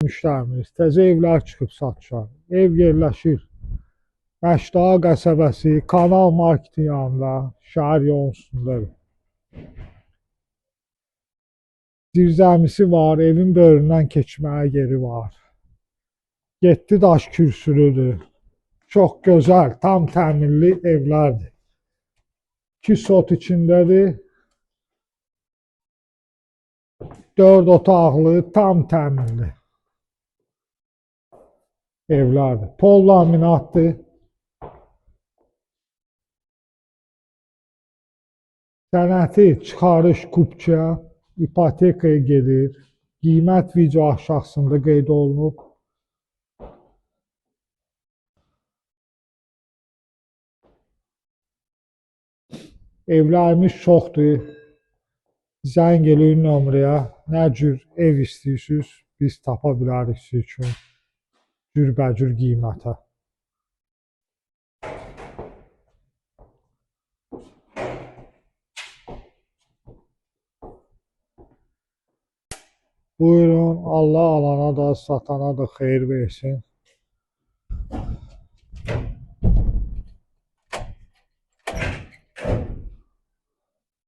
müştərimiz, təzə evlər çıxıb satışa. Ev yerləşir Məşdağa qəsəbəsi, Kanal Marketin yanında, şəhər yolunun üstündədir. Zirzəmisi var, evin böyründən keçməyə yeri var. 7 daş kürsülüdür. Çox gözəl, tam təmirli evlərdir. 2 sot içindədir. 4 otaqlı, tam təmirli evlərdir. Pol laminatdır. Sənəti çıxarış kupça, ipotekaya gedir. Qiymət video aşağısında qeyd olunub. Evlərimiz çoxdur. Zəng eləyin nömrəyə. Nə cür ev istəyirsiniz, biz tapa bilərik sizin üçün cürbəcür qiymətə. Buyurun, Allah alana da, satana da xeyir versin.